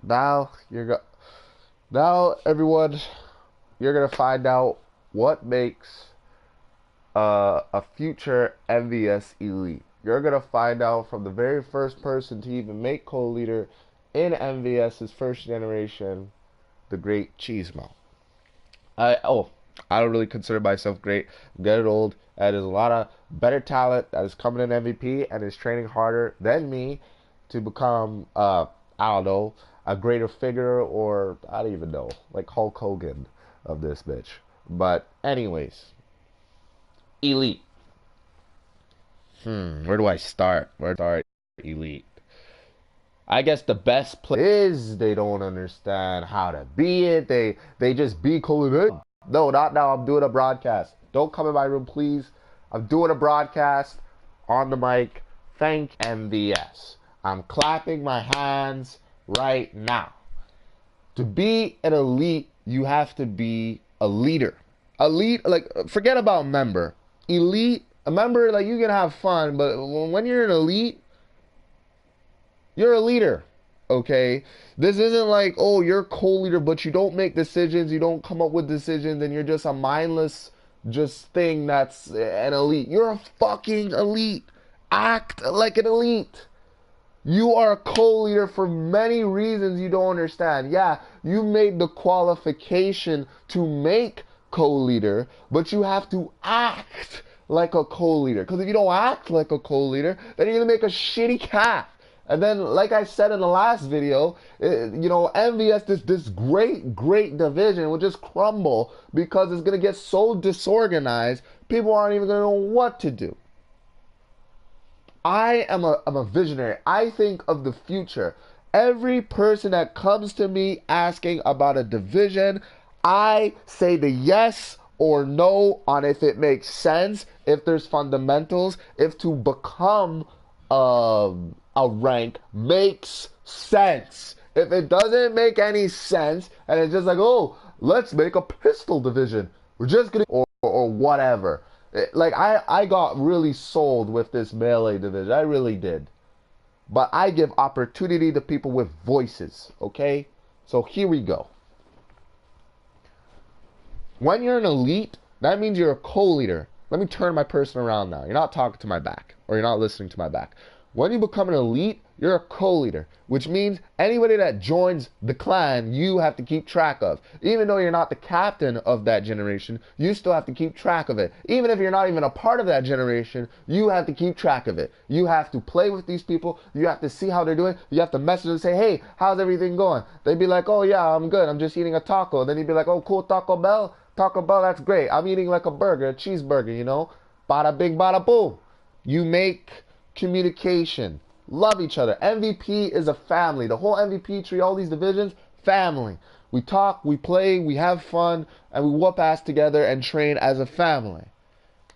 now now everyone, you're gonna find out what makes a future MVS elite. You're gonna find out from the very first person to even make co-leader in MVS's first generation, the great Cheesemo. I don't really consider myself great. I'm getting old, and there's a lot of better talent that is coming in MVP and is training harder than me to become I don't know, a greater figure, or I don't even know, like Hulk Hogan of this bitch. But anyways, elite. Where do I start? Where do I start? Elite. I guess the best play is they don't understand how to be it. They just be cool with it. No, not now. I'm doing a broadcast. Don't come in my room, please. I'm doing a broadcast on the mic. Thank MVS. I'm clapping my hands right now. To be an elite, you have to be a leader. Elite, like, forget about member. Elite, a member, like, you can have fun, but when you're an elite, you're a leader, okay? This isn't like, oh, you're co-leader, but you don't make decisions, you don't come up with decisions, and you're just a mindless just thing that's an elite. You're a fucking elite. Act like an elite. You are a co-leader for many reasons you don't understand. Yeah, you made the qualification to make co-leader, but you have to act like a co-leader. Because if you don't act like a co-leader, then you're going to make a shitty cat. And then, like I said in the last video, MVS, this great division will just crumble because it's going to get so disorganized, people aren't even going to know what to do. I'm a visionary. I think of the future. Every person that comes to me asking about a division, I say the yes or no on if it makes sense, if there's fundamentals, if to become a rank makes sense. If it doesn't make any sense and it's just like, oh, let's make a pistol division, we're just gonna or whatever. Like I got really sold with this melee division. I really did. But I give opportunity to people with voices, okay? So here we go. When you're an elite, that means you're a co-leader. Let me turn my person around now. You're not talking to my back, or you're not listening to my back. When you become an elite, you're a co-leader, which means anybody that joins the clan, you have to keep track of. Even though you're not the captain of that generation, you still have to keep track of it. Even if you're not even a part of that generation, you have to keep track of it. You have to play with these people. You have to see how they're doing. You have to message and say, hey, how's everything going? They'd be like, oh, yeah, I'm good. I'm just eating a taco. Then you'd be like, oh, cool, Taco Bell. Taco Bell, that's great. I'm eating like a burger, a cheeseburger, you know? Bada bing, bada boom. You make communication. Love each other. MVP is a family. The whole MVP tree, all these divisions, family. We talk, we play, we have fun, and we whoop ass together and train as a family.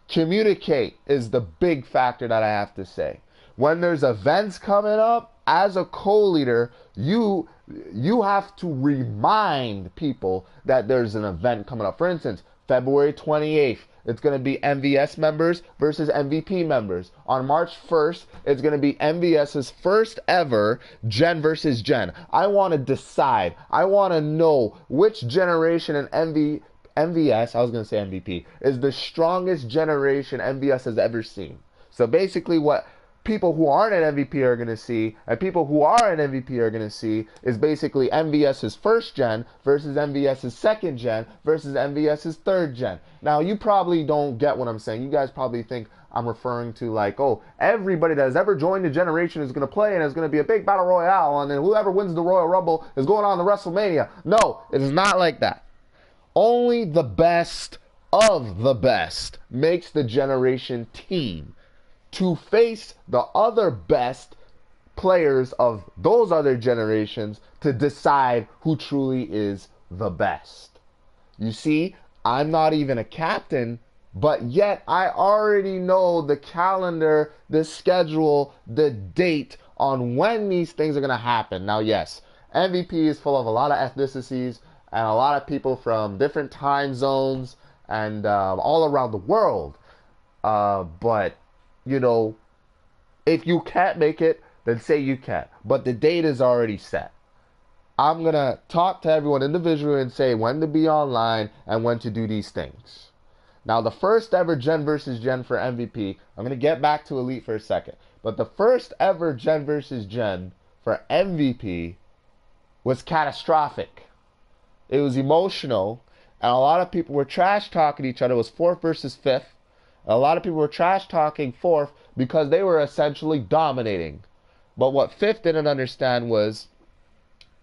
Communicate is the big factor that I have to say. When there's events coming up, as a co-leader, you have to remind people that there's an event coming up. For instance, February 28th, it's going to be MVS members versus MVP members. On March 1st, it's going to be MVS's first ever Gen versus Gen. I want to decide. I want to know which generation in MVS, I was going to say MVP, is the strongest generation MVS has ever seen. So basically what people who aren't an MVP are going to see, and people who are an MVP are going to see, is basically MVS's first gen versus MVS's second gen versus MVS's third gen. Now, you probably don't get what I'm saying. You guys probably think I'm referring to like, oh, everybody that has ever joined the generation is going to play and it's going to be a big battle royale, and then whoever wins the Royal Rumble is going on to WrestleMania. No, it is not like that. Only the best of the best makes the generation team to face the other best players of those other generations to decide who truly is the best. You see, I'm not even a captain, but yet I already know the calendar, the schedule, the date on when these things are going to happen. Now, yes, MVP is full of a lot of ethnicities and a lot of people from different time zones and all around the world. But you know, if you can't make it, then say you can't. But the date is already set. I'm going to talk to everyone individually and say when to be online and when to do these things. Now, the first ever Gen versus Gen for MVP, I'm going to get back to Elite for a second, but the first ever Gen versus Gen for MVP was catastrophic. It was emotional, and a lot of people were trash talking each other. It was fourth versus fifth. A lot of people were trash talking fourth because they were essentially dominating. But what fifth didn't understand was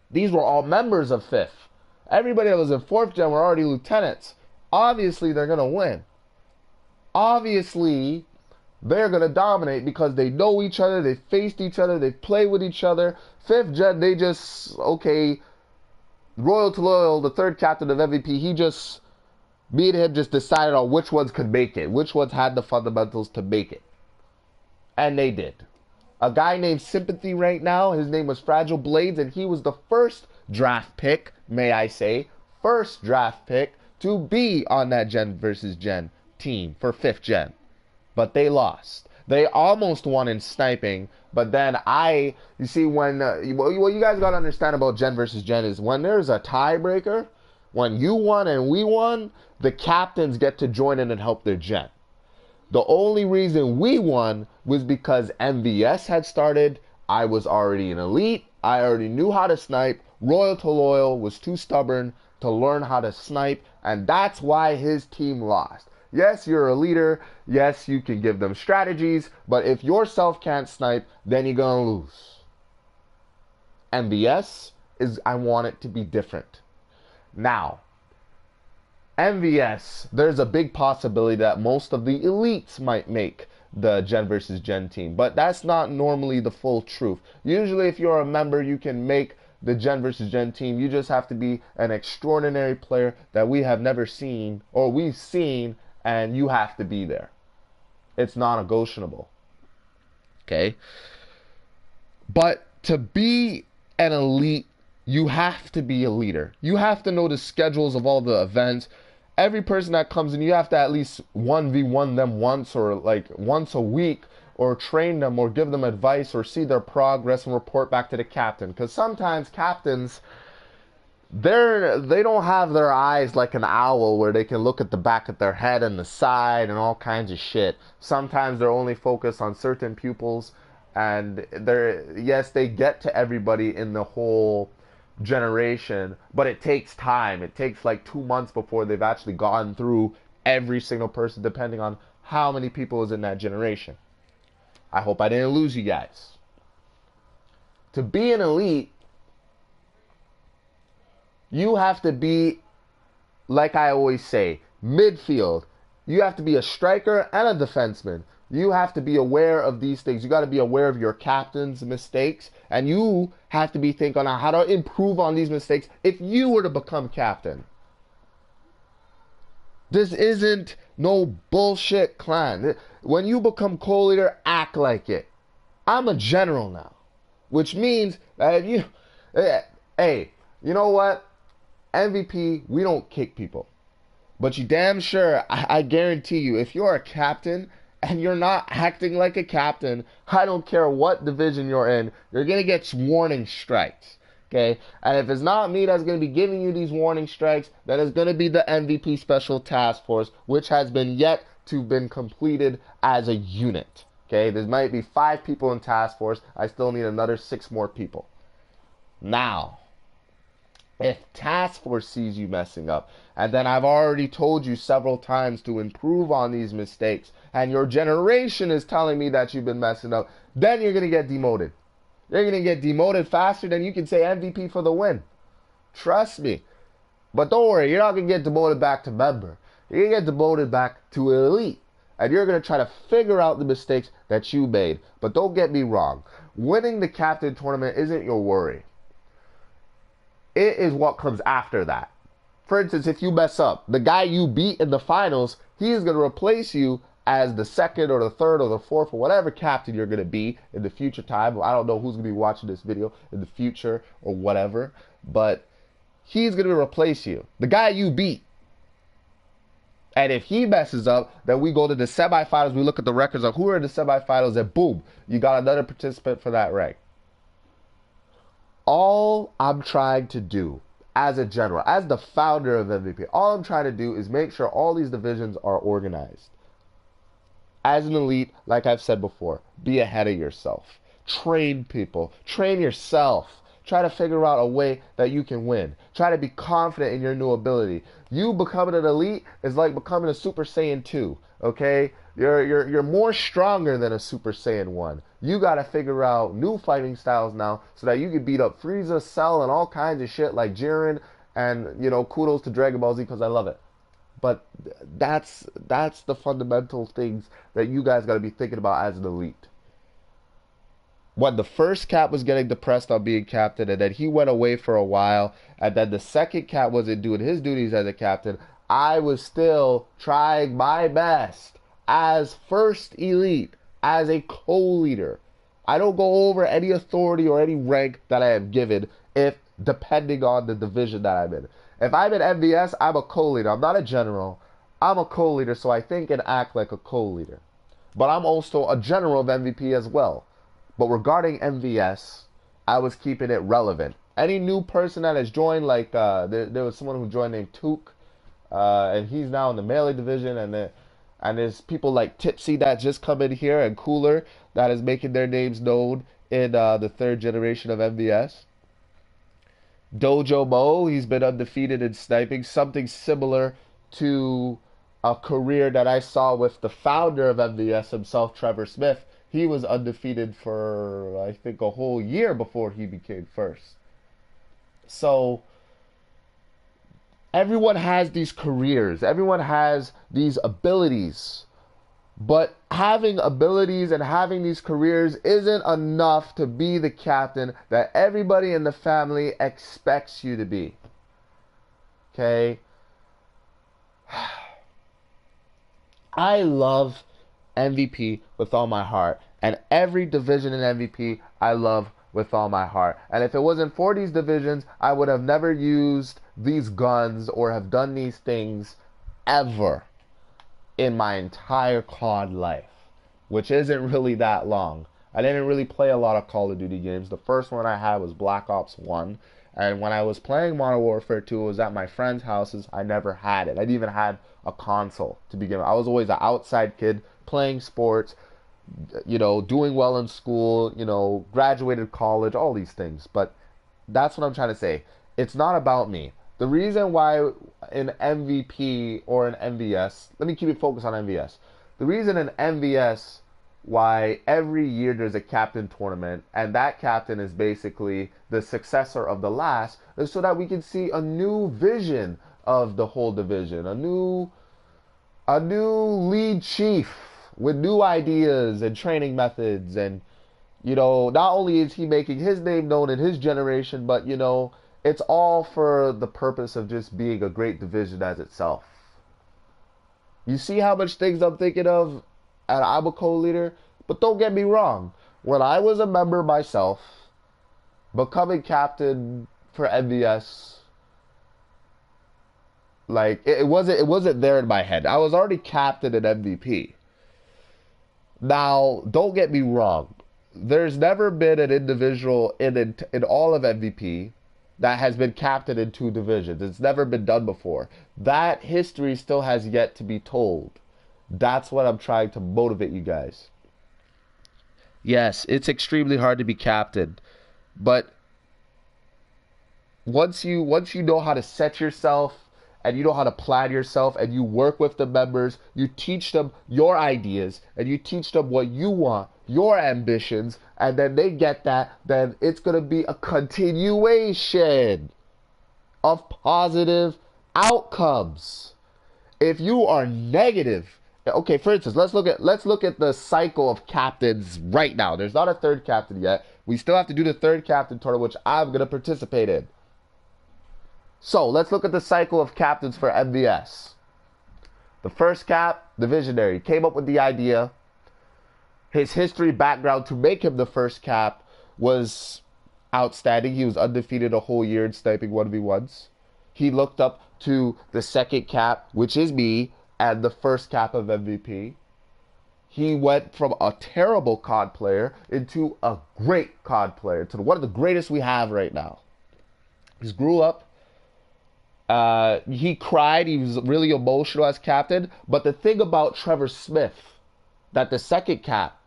these were all members of fifth. Everybody that was in fourth gen were already lieutenants. Obviously, they're going to win. Obviously, they're going to dominate because they know each other, they faced each other, they play with each other. Fifth gen, they just, okay, Royal to Loyal, the third captain of MVP, me and him just decided on which ones could make it, which ones had the fundamentals to make it. And they did. A guy named Sympathy right now, his name was Fragile Blades, and he was the first draft pick, may I say, first draft pick to be on that Gen versus Gen team for 5th Gen. But they lost. They almost won in sniping, but then you see, when, what you guys got to understand about Gen versus Gen is when there's a tiebreaker, when you won and we won, the captains get to join in and help their Gen. The only reason we won was because MVS had started. I was already an elite. I already knew how to snipe. Royal to Loyal was too stubborn to learn how to snipe, and that's why his team lost. Yes, you're a leader. Yes, you can give them strategies, but if yourself can't snipe, then you're going to lose. MVS I want it to be different. Now, MVS, there's a big possibility that most of the elites might make the Gen versus Gen team, but that's not normally the full truth. Usually if you're a member, you can make the Gen versus Gen team. You just have to be an extraordinary player that we have never seen, or we've seen, and you have to be there. It's non-negotiable. Okay? But to be an elite, you have to be a leader. You have to know the schedules of all the events. Every person that comes in, you have to at least 1v1 them once, or like once a week, or train them, or give them advice, or see their progress and report back to the captain. Because sometimes captains, they don't have their eyes like an owl where they can look at the back of their head and the side and all kinds of shit. Sometimes they're only focused on certain pupils, and yes, they get to everybody in the whole generation, but it takes time. It takes like 2 months before they've actually gone through every single person, depending on how many people is in that generation. I hope I didn't lose you guys. To be an elite, you have to be, like I always say, midfield. You have to be a striker and a defenseman. You have to be aware of these things. You got to be aware of your captain's mistakes, and you have to be thinking on how to improve on these mistakes if you were to become captain. This isn't no bullshit clan. When you become co-leader, act like it. I'm a general now, which means that if hey, you know what? MVP, we don't kick people. But you damn sure, I guarantee you, if you're a captain and you're not acting like a captain, I don't care what division you're in, you're going to get warning strikes. Okay? And if it's not me that's going to be giving you these warning strikes, then it's going to be the MVP Special Task Force, which has been yet to been completed as a unit. Okay? There might be 5 people in Task Force. I still need another 6 more people. Now, if Task Force sees you messing up, and then I've already told you several times to improve on these mistakes, and your generation is telling me that you've been messing up, then you're going to get demoted. You're going to get demoted faster than you can say MVP for the win. Trust me. But don't worry, you're not going to get demoted back to member. You're going to get demoted back to elite. And you're going to try to figure out the mistakes that you made. But don't get me wrong. Winning the captain tournament isn't your worry. It is what comes after that. For instance, if you mess up, the guy you beat in the finals, he is going to replace you as the 2nd or the 3rd or the 4th or whatever captain you're going to be in the future time. I don't know who's going to be watching this video in the future or whatever, but he's going to replace you. The guy you beat. And if he messes up, then we go to the semifinals. We look at the records of who are in the semifinals, and boom, you got another participant for that rank. All I'm trying to do as a general, as the founder of MVP, all I'm trying to do is make sure all these divisions are organized. As an elite, like I've said before, be ahead of yourself. Train people. Train yourself. Try to figure out a way that you can win. Try to be confident in your new ability. You becoming an elite is like becoming a Super Saiyan 2, okay? You're more stronger than a Super Saiyan 1. You got to figure out new fighting styles now so that you can beat up Frieza, Cell, and all kinds of shit like Jiren, and, you know, kudos to Dragon Ball Z because I love it. But that's the fundamental things that you guys got to be thinking about as an elite. When the first Cap was getting depressed on being captain, and then he went away for a while, and then the second Cap wasn't doing his duties as a captain, I was still trying my best as first elite, as a co-leader. I don't go over any authority or any rank that I am given, if depending on the division that I'm in. If I'm in MVS, I'm a co-leader. I'm not a general. I'm a co-leader, so I think and act like a co-leader. But I'm also a general of MVP as well. But regarding MVS, I was keeping it relevant. Any new person that has joined, like there was someone who joined named Took, and he's now in the Melee division, and there's people like Tipsy that just come in here, and Cooler that is making their names known in the third generation of MVS. Dojo Mo, he's been undefeated in sniping, something similar to a career that I saw with the founder of MVS himself, Trevor Smith. He was undefeated for, I think, a whole year before he became first. So, everyone has these careers. Everyone has these abilities. But having abilities and having these careers isn't enough to be the captain that everybody in the family expects you to be. Okay? I love MVP with all my heart, and every division in MVP I love with all my heart. And if it wasn't for these divisions, I would have never used these guns or have done these things ever in my entire COD life, which isn't really that long. I didn't really play a lot of Call of Duty games. The first one I had was Black Ops 1, and when I was playing Modern Warfare 2, it was at my friends' houses. I never had it. I didn't even had a console to begin with. I was always an outside kid playing sports, you know, doing well in school, you know, graduated college, all these things. But that's what I'm trying to say. It's not about me. The reason why in MVP or in MVS, let me keep it focused on MVS. The reason in MVS why every year there's a captain tournament, and that captain is basically the successor of the last, is so that we can see a new vision of the whole division, a new lead chief with new ideas and training methods. And, you know, not only is he making his name known in his generation, but, you know, it's all for the purpose of just being a great division as itself. You see how much things I'm thinking of, and I'm a co-leader? But don't get me wrong. When I was a member myself, becoming captain for MVS, like, it wasn't there in my head. I was already captain in MVP. Now, don't get me wrong. There's never been an individual in all of MVP that has been captain in 2 divisions. It's never been done before. That history still has yet to be told. That's what I'm trying to motivate you guys. Yes, it's extremely hard to be captain, but once you know how to set yourself, and you know how to plan yourself, and you work with the members, you teach them your ideas, and you teach them what you want, your ambitions, and then they get that, then it's going to be a continuation of positive outcomes. If you are negative, okay, for instance, let's look at the cycle of captains right now. There's not a third captain yet. We still have to do the third captain tournament, which I'm going to participate in. So, let's look at the cycle of captains for MVS. The first cap, the visionary, came up with the idea. His history background to make him the first cap was outstanding. He was undefeated a whole year in sniping 1v1s. He looked up to the second cap, which is me, and the first cap of MVP. he went from a terrible COD player into a great COD player, to one of the greatest we have right now. He grew up. He cried. He was really emotional as captain. But the thing about Trevor Smith, that the second cap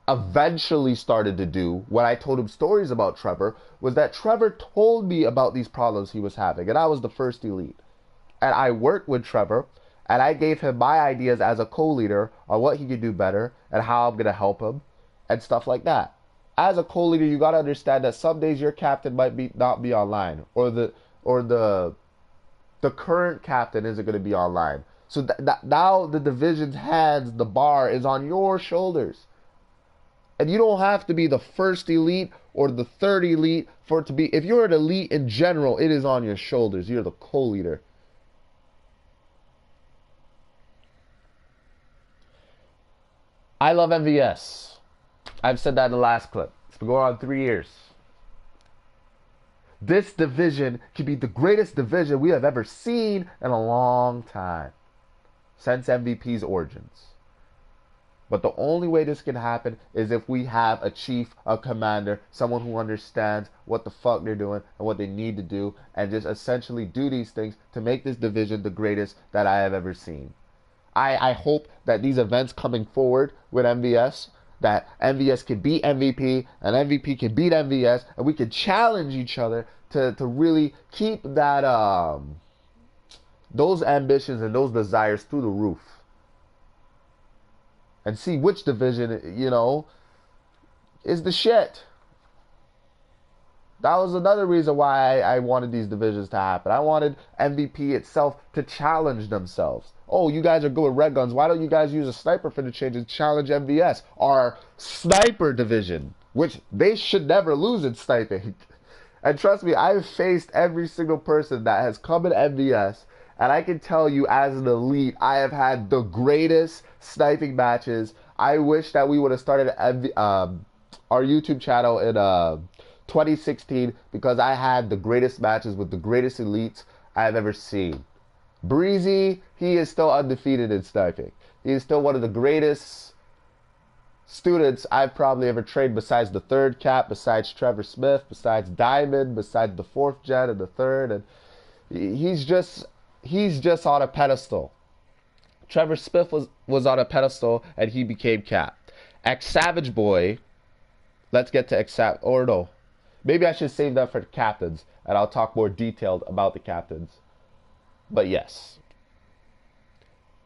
eventually started to do when I told him stories about Trevor, was that Trevor told me about these problems he was having. And I was the first elite. And I worked with Trevor, and I gave him my ideas as a co-leader on what he could do better and how I'm going to help him and stuff like that. As a co-leader, you got to understand that some days your captain might not be online, or the current captain isn't going to be online. So now the division's hands, the bar is on your shoulders. And you don't have to be the first elite or the third elite for it to be. If you're an elite in general, it is on your shoulders. You're the co-leader. I love MVS. I've said that in the last clip. It's been going on 3 years. This division could be the greatest division we have ever seen in a long time, since MVP's origins. But the only way this can happen is if we have a chief, a commander, someone who understands what the fuck they're doing and what they need to do, and just essentially do these things to make this division the greatest that I have ever seen. I hope that these events coming forward with MVS, that MVS can beat MVP and MVP can beat MVS, and we can challenge each other to really keep that those ambitions and those desires through the roof. And see which division, you know, is the shit. That was another reason why I wanted these divisions to happen. I wanted MVP itself to challenge themselves. Oh, you guys are good with red guns. Why don't you guys use a sniper for the change and challenge MVS? Our sniper division, which they should never lose in sniping. And trust me, I've faced every single person that has come in MVS, and I can tell you as an elite, I have had the greatest sniping matches. I wish that we would have started our YouTube channel in 2016, because I had the greatest matches with the greatest elites I have ever seen. Breezy, he is still undefeated in sniping. He is still one of the greatest students I've probably ever trained, besides the third cap, besides Trevor Smith, besides Diamond, besides the fourth gen and the third. And he's just on a pedestal. Trevor Smith was on a pedestal, and he became cap. Savage Boy, let's get to or no. Maybe I should save that for the captains, and I'll talk more detailed about the captains. But yes,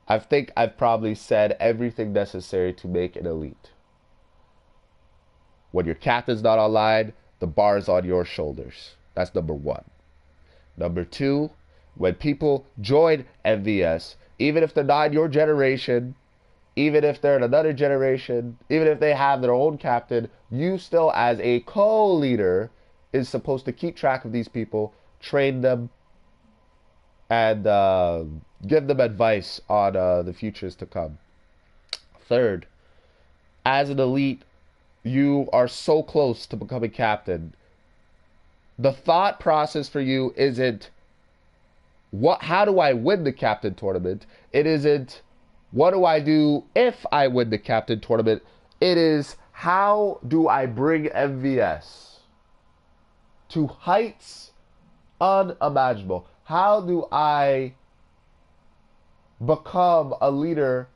I think I've probably said everything necessary to make an elite. When your captain's not online, the bar's on your shoulders. That's number one. Number two, when people join MVS, even if they're not in your generation, even if they're in another generation, even if they have their own captain, you still, as a co-leader, is supposed to keep track of these people, train them, and give them advice on the futures to come. Third, as an elite, you are so close to becoming captain. The thought process for you isn't, how do I win the captain tournament? It isn't, what do I do if I win the captain tournament? It is, how do I bring MVS to heights unimaginable? How do I become a leader,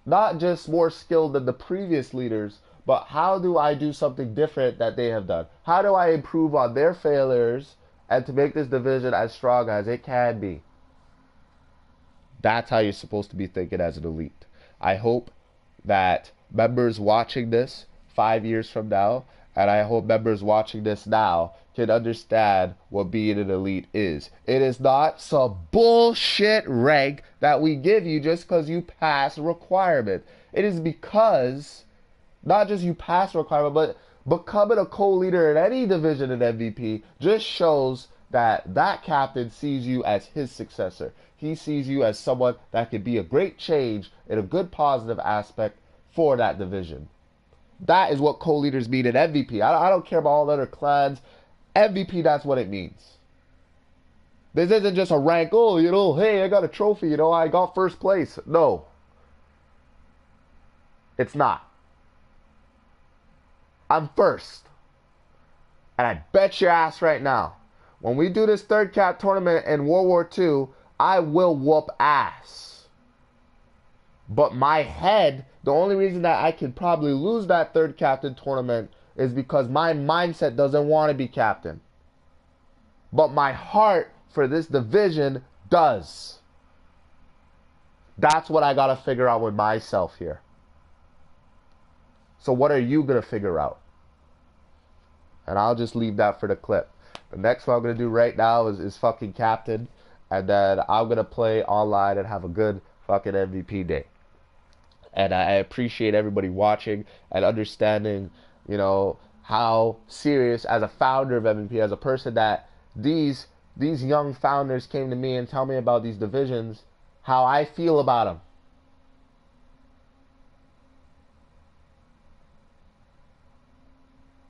not just more skilled than the previous leaders, but how do I do something different that they have done? How do I improve on their failures and to make this division as strong as it can be? That's how you're supposed to be thinking as an elite. I hope that members watching this 5 years from now, and I hope members watching this now, can understand what being an elite is. It is not some bullshit rank that we give you just because you pass a requirement. It is because, not just you pass a requirement, but becoming a co-leader in any division in MVP just shows that that captain sees you as his successor. He sees you as someone that could be a great change in a good positive aspect for that division. That is what co-leaders mean in MVP. I don't care about all the other clans. MVP, that's what it means. This isn't just a rank, oh, hey, I got a trophy, I got first place. No. It's not. I'm first. And I bet your ass right now, when we do this third cap tournament in World War II, I will whoop ass. But my head, the only reason that I could probably lose that third captain tournament is because my mindset doesn't want to be captain. But my heart for this division does. That's what I got to figure out with myself here. So what are you going to figure out? And I'll just leave that for the clip. The next one I'm going to do right now is fucking captain. And then I'm going to play online and have a good fucking MVP day. And I appreciate everybody watching and understanding, you know, how serious as a founder of MVP, as a person that these young founders came to me and tell me about these divisions, how I feel about them.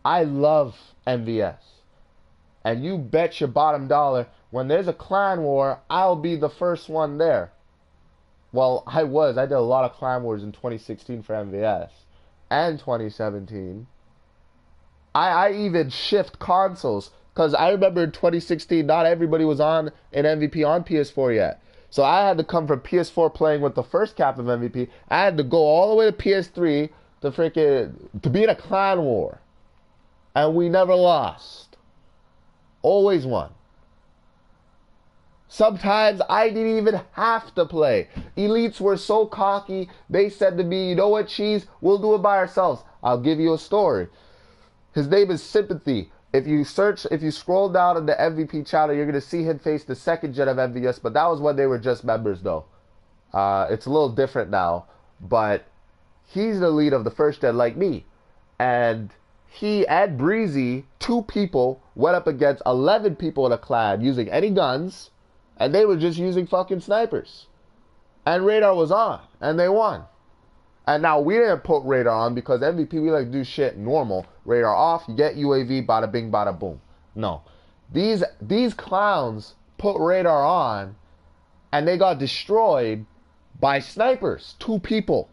I love MVS. And you bet your bottom dollar, when there's a clan war, I'll be the first one there. Well, I did a lot of clan wars in 2016 for MVS. And 2017. I even shift consoles. Because I remember in 2016, not everybody was on an MVP on PS4 yet. So I had to come from PS4 playing with the first cap of MVP. I had to go all the way to PS3 to be in a clan war. And we never lost. Always won. Sometimes I didn't even have to play. Elites were so cocky, they said to me, you know what, Cheese? We'll do it by ourselves. I'll give you a story. His name is Sympathy. If you scroll down in the MVP channel, you're going to see him face the second gen of MVS, but that was when they were just members, though. It's a little different now, but he's the lead of the first gen like me. And he and Breezy, 2 people, went up against 11 people in a clan using any guns, and they were just using fucking snipers. And radar was on, and they won. And now we didn't put radar on because MVP, we like to do shit normal. Radar off, you get UAV, bada bing, bada boom. No. These clowns put radar on, and they got destroyed by snipers. 2 people.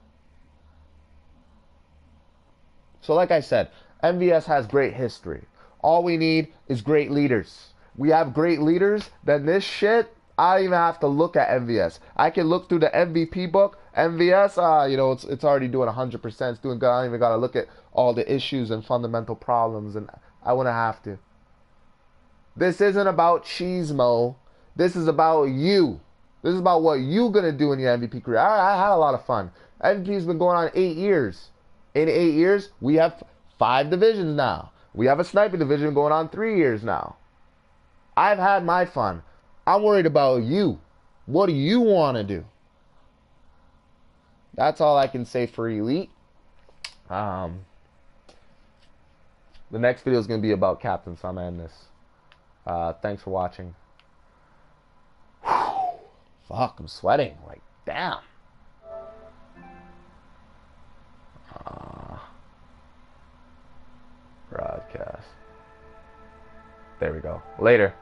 So like I said, MVS has great history. All we need is great leaders. We have great leaders, then this shit, I don't even have to look at MVS. I can look through the MVP book. MVS, you know, it's already doing 100%. It's doing good. I don't even got to look at all the issues and fundamental problems, and I wouldn't have to. This isn't about cheesemo. This is about you. This is about what you're going to do in your MVP career. I had a lot of fun. MVP's been going on 8 years. In 8 years, we have 5 divisions now. We have a sniper division going on 3 years now. I've had my fun. I'm worried about you. What do you want to do? That's all I can say for Elite. The next video is going to be about Captain, so I'm going to end this. Thanks for watching. Whew. Fuck, I'm sweating. Like, damn. Broadcast. There we go. Later.